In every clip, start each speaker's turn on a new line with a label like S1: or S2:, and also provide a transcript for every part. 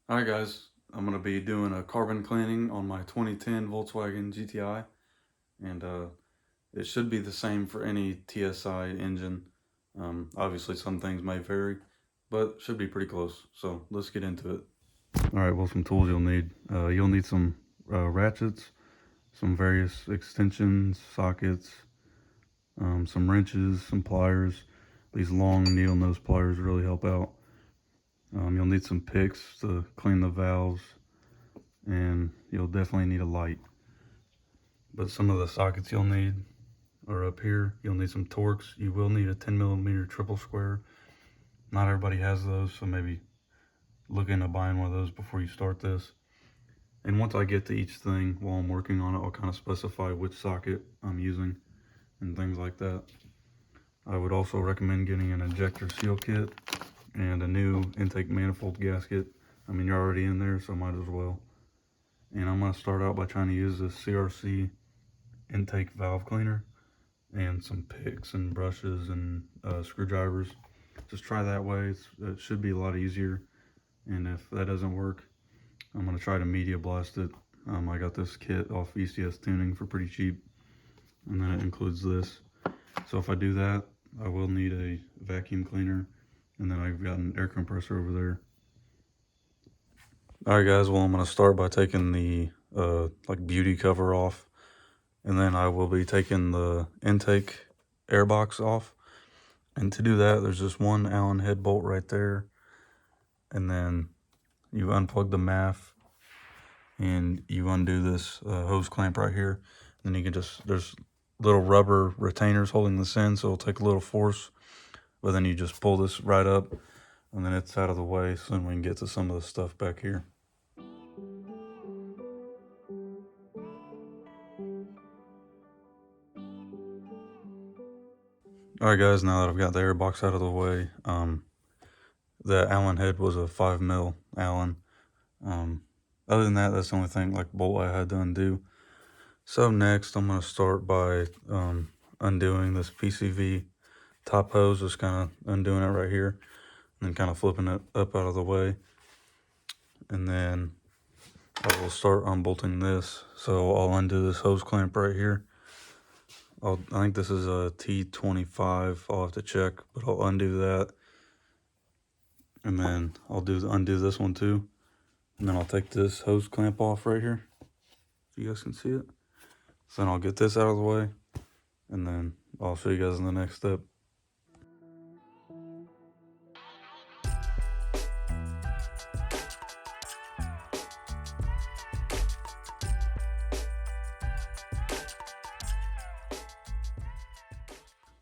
S1: Alright guys, I'm going to be doing a carbon cleaning on my 2010 Volkswagen GTI, and it should be the same for any TSI engine. Obviously some things may vary, but should be pretty close, so let's get into it. Alright, well, some tools you'll need. You'll need some ratchets, some various extensions, sockets, some wrenches, some pliers. These long needle nose pliers really help out. You'll need some pics to clean the valves, and you'll definitely need a light. But some of the sockets you'll need are up here. You'll need some Torx. You will need a 10mm triple square. Not everybody has those, so maybe look into buying one of those before you start this. And once I get to each thing while I'm working on it, I'll kind of specify which socket I'm using and things like that. I would also recommend getting an injector seal kit and a new intake manifold gasket. I mean, you're already in there, so might as well. And I'm going to start out by trying to use this CRC intake valve cleaner and some picks and brushes and screwdrivers. Just try that way. It should be a lot easier. And if that doesn't work, I'm going to try to media blast it. I got this kit off ECS Tuning for pretty cheap, and then it includes this. So if I do that, I will need a vacuum cleaner, and then I've got an air compressor over there. Alright guys, well, I'm going to start by taking the like beauty cover off, and then I will be taking the intake air box off. And to do that, there's just one Allen head bolt right there, and then you unplug the MAF and you undo this hose clamp right here. Then you can there's little rubber retainers holding this in, so it'll take a little force, but then you just pull this right up and then it's out of the way, so then we can get to some of the stuff back here. Alright guys, now that I've got the air box out of the way, the Allen head was a 5mm Allen. Other than that, that's the only thing, like, bolt I had to undo. So next, I'm going to start by undoing this PCV top hose, just kind of undoing it right here, and then kind of flipping it up out of the way. And then I will start unbolting this. So I'll undo this hose clamp right here. I think this is a T25. I'll have to check, but I'll undo that. And then I'll undo this one too. And then I'll take this hose clamp off right here, if you guys can see it. So then I'll get this out of the way, and then I'll show you guys in the next step.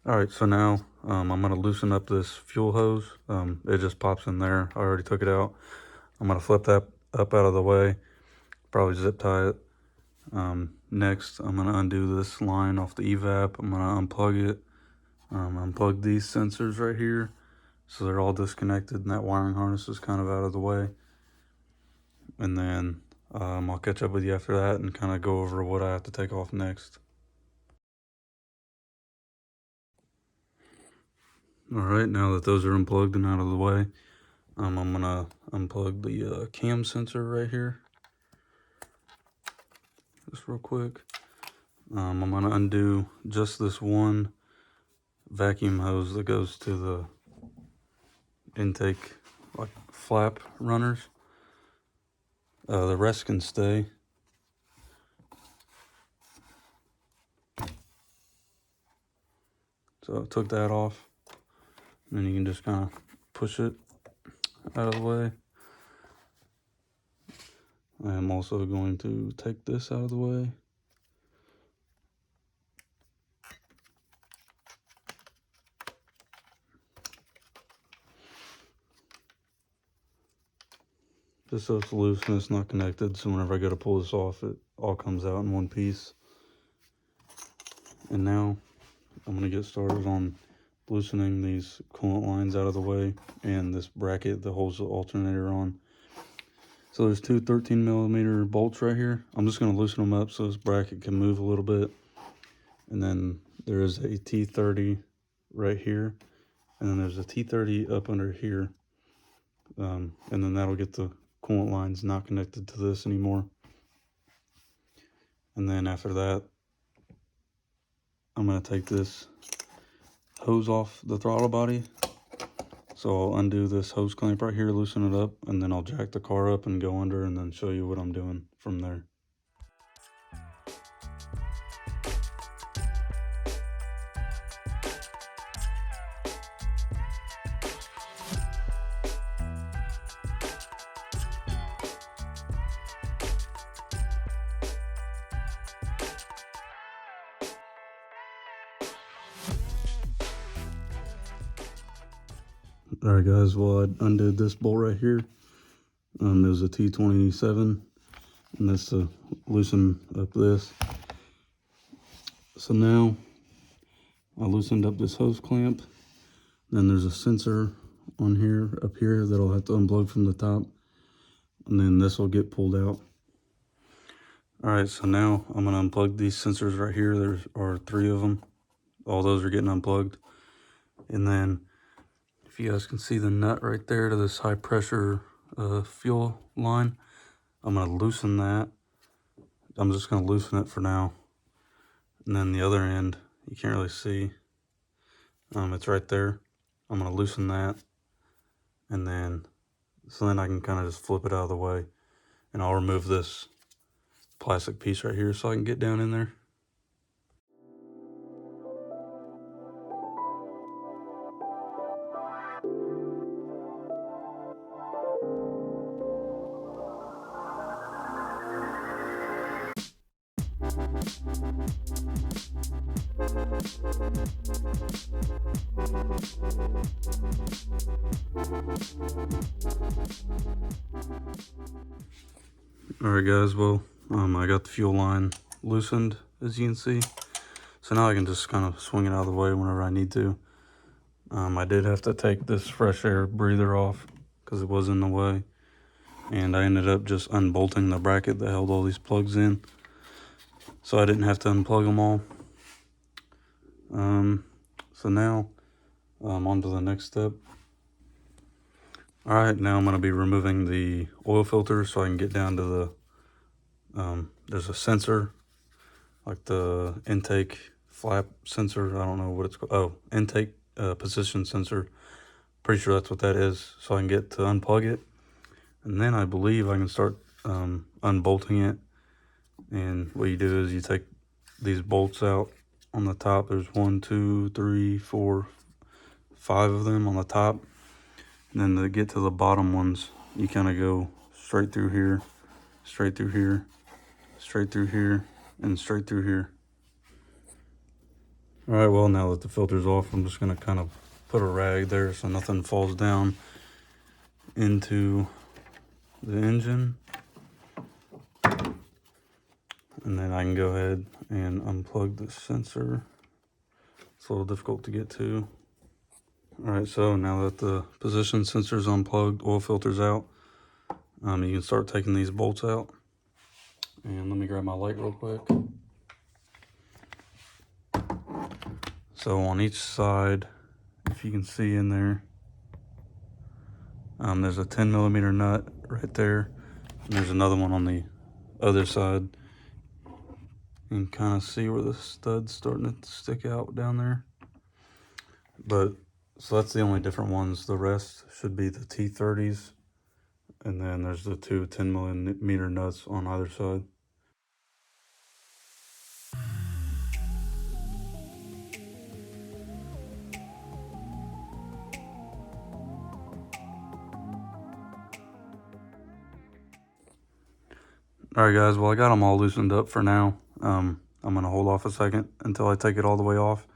S1: Alright, so now I'm going to loosen up this fuel hose. It just pops in there. I already took it out. I'm going to flip that up out of the way, probably zip tie it. Next, I'm going to undo this line off the evap. I'm going to unplug it. Unplug these sensors right here, so they're all disconnected and that wiring harness is kind of out of the way. And then I'll catch up with you after that and kind of go over what I have to take off next. Alright, now that those are unplugged and out of the way, I'm going to unplug the cam sensor right here. Just real quick. I'm going to undo just this one vacuum hose that goes to the intake like flap runners. The rest can stay. So I took that off. And then you can just kind of push it out of the way. I am also going to take this out of the way. Just so it's loose and it's not connected, so whenever I go to pull this off, it all comes out in one piece. And now I'm going to get started on loosening these coolant lines out of the way and this bracket that holds the alternator on. So there's two 13mm bolts right here. I'm just going to loosen them up so this bracket can move a little bit. And then there is a T30 right here, and then there's a T30 up under here. And then that'll get the coolant line's not connected to this anymore. And then after that, I'm going to take this hose off the throttle body. So I'll undo this hose clamp right here, loosen it up, and then I'll jack the car up and go under and then show you what I'm doing from there. Alright guys, well I undid this bolt right here. It was a T27, and that's to loosen up this. So now I loosened up this hose clamp. Then there's a sensor on here, up here, that I'll have to unplug from the top, and then this will get pulled out. Alright, so now I'm going to unplug these sensors right here. There are 3 of them. All those are getting unplugged. And then if you guys can see the nut right there to this high pressure fuel line, I'm going to loosen that. I'm just going to loosen it for now. And then the other end, you can't really see. It's right there. I'm going to loosen that. And then, so then I can kind of just flip it out of the way. And I'll remove this plastic piece right here so I can get down in there. Alright guys, well, I got the fuel line loosened, as you can see. So now I can just kind of swing it out of the way whenever I need to. I did have to take this fresh air breather off because it was in the way. And I ended up just unbolting the bracket that held all these plugs in, so I didn't have to unplug them all. So now on to the next step. Alright, now I'm going to be removing the oil filter so I can get down to the, there's a sensor, like the intake flap sensor, I don't know what it's called, oh, intake position sensor, pretty sure that's what that is, so I can get to unplug it. And then I believe I can start unbolting it. And what you do is you take these bolts out on the top. There's 1, 2, 3, 4, 5 of them on the top. And then to get to the bottom ones, you kind of go straight through here, straight through here, straight through here, and straight through here. All right, well, now that the filter's off, I'm just going to kind of put a rag there so nothing falls down into the engine. And then I can go ahead and unplug the sensor. It's a little difficult to get to. All right, so now that the position sensor is unplugged, oil filter's out, you can start taking these bolts out. And let me grab my light real quick. So on each side, if you can see in there, there's a 10mm nut right there. And there's another one on the other side. You can kind of see where the stud's starting to stick out down there. But so that's the only different ones. The rest should be the T30s, and then there's the 2 10mm nuts on either side. Alright guys, well I got them all loosened up for now. I'm going to hold off a second until I take it all the way off.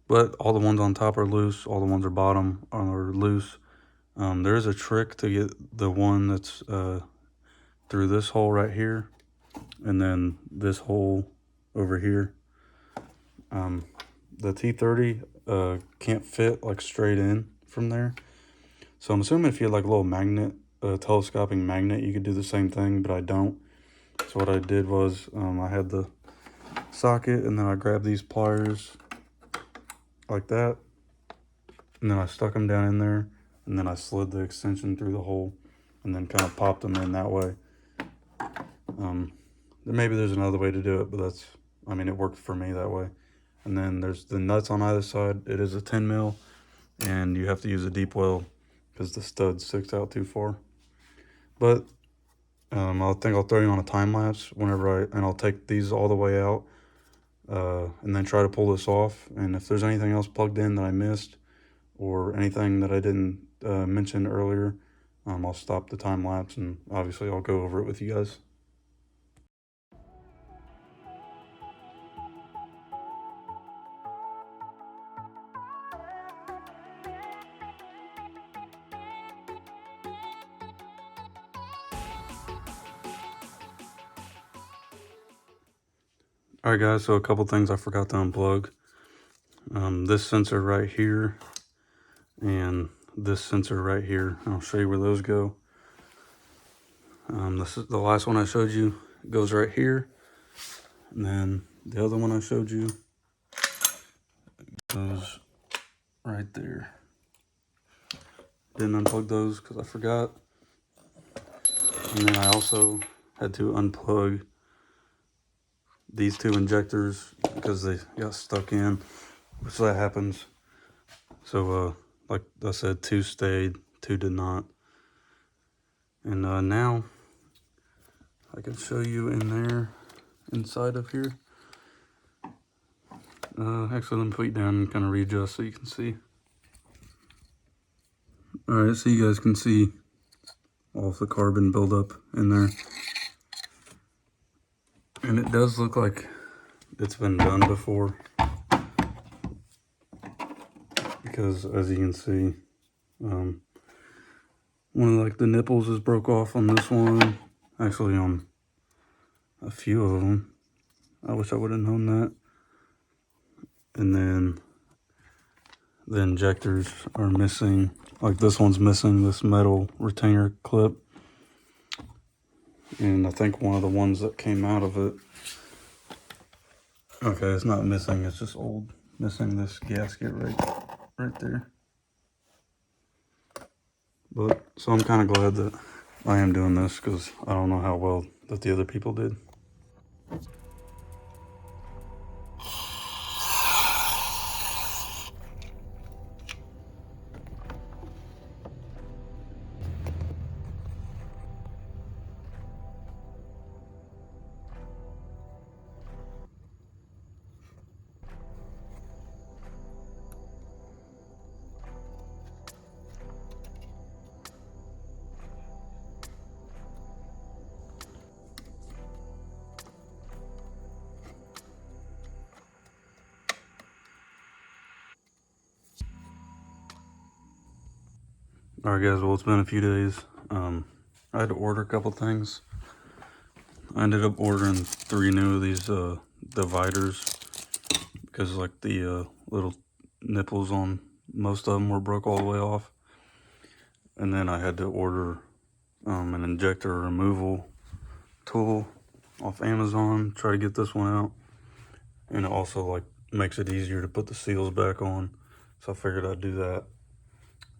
S1: But all the ones on top are loose, all the ones at bottom are loose. There is a trick to get the one that's through this hole right here, and then this hole over here. The T30 can't fit like straight in from there. So I'm assuming if you had like a little magnet, a telescoping magnet, you could do the same thing, but I don't. So what I did was I had the socket, and then I grabbed these pliers like that, and then I stuck them down in there, and then I slid the extension through the hole, and then kind of pop them in that way. Maybe there's another way to do it, but it worked for me that way. And then there's the nuts on either side. It is a 10 mil, and you have to use a deep well because the stud sticks out too far. But I think I'll throw you on a time lapse and I'll take these all the way out, and then try to pull this off. And if there's anything else plugged in that I missed, or anything that I didn't mention earlier, I'll stop the time lapse, and obviously I'll go over it with you guys. Alright guys, so a couple things I forgot to unplug. This sensor right here and this sensor right here. I'll show you where those go. This is the last one I showed you. It goes right here. And then the other one I showed you goes right there. Didn't unplug those because I forgot. And then I also had to unplug these two injectors because they got stuck in, which that happens. So like I said, 2 stayed, 2 did not. And now I can show you in there, inside of here. Actually, let me put you down and kind of readjust so you can see. Alright, so you guys can see all of the carbon buildup in there. And it does look like it's been done before, because as you can see, one of the nipples is broke off on this one. Actually, on a few of them. I wish I would have known that. And then the injectors are missing. Like this one's missing this metal retainer clip. And I think one of the ones that came out of it, okay, it's not missing, it's just old. Missing this gasket right there. But, so I'm kind of glad that I am doing this, because I don't know how well that the other people did. Alright guys, well it's been a few days. I had to order a couple things. I ended up ordering 3 new of these dividers, because like the little nipples on most of them were broke all the way off. And then I had to order an injector removal tool off Amazon, try to get this one out. And it also like makes it easier to put the seals back on, so I figured I'd do that.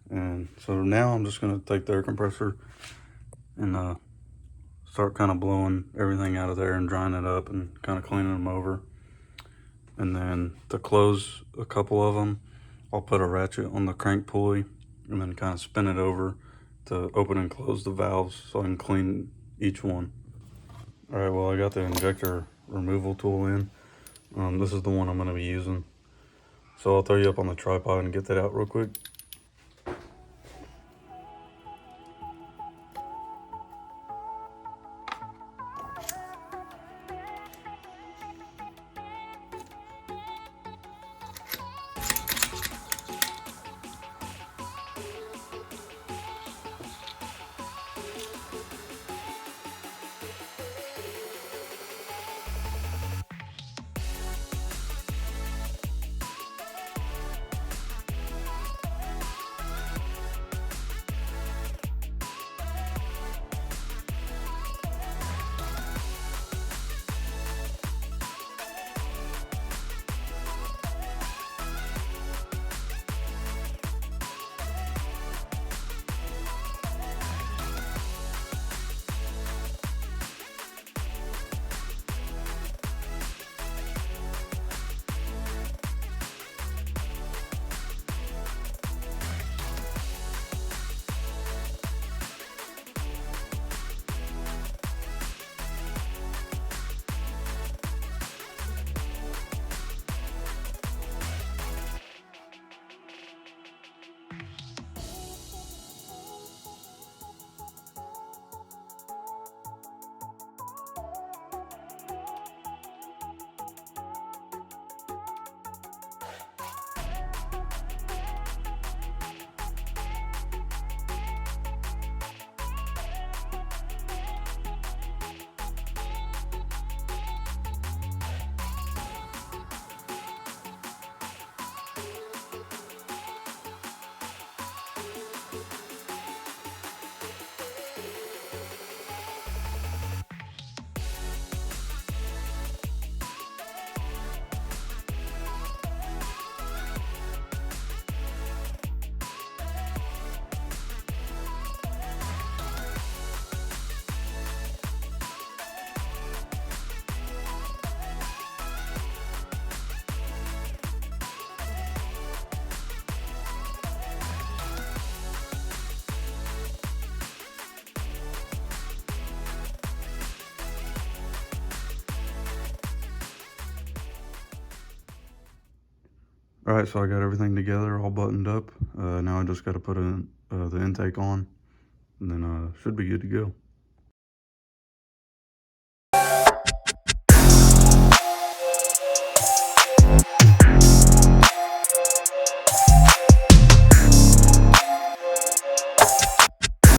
S1: And so now I'm just going to take the air compressor and start kind of blowing everything out of there and drying it up and kind of cleaning them over. And then to close a couple of them, I'll put a ratchet on the crank pulley and then kind of spin it over to open and close the valves so I can clean each one. Alright, well I got the injector removal tool in. This is the one I'm going to be using. So I'll throw you up on the tripod and get that out real quick. Alright, so I got everything together, all buttoned up. Now I just got to put the intake on, and then should be good to go.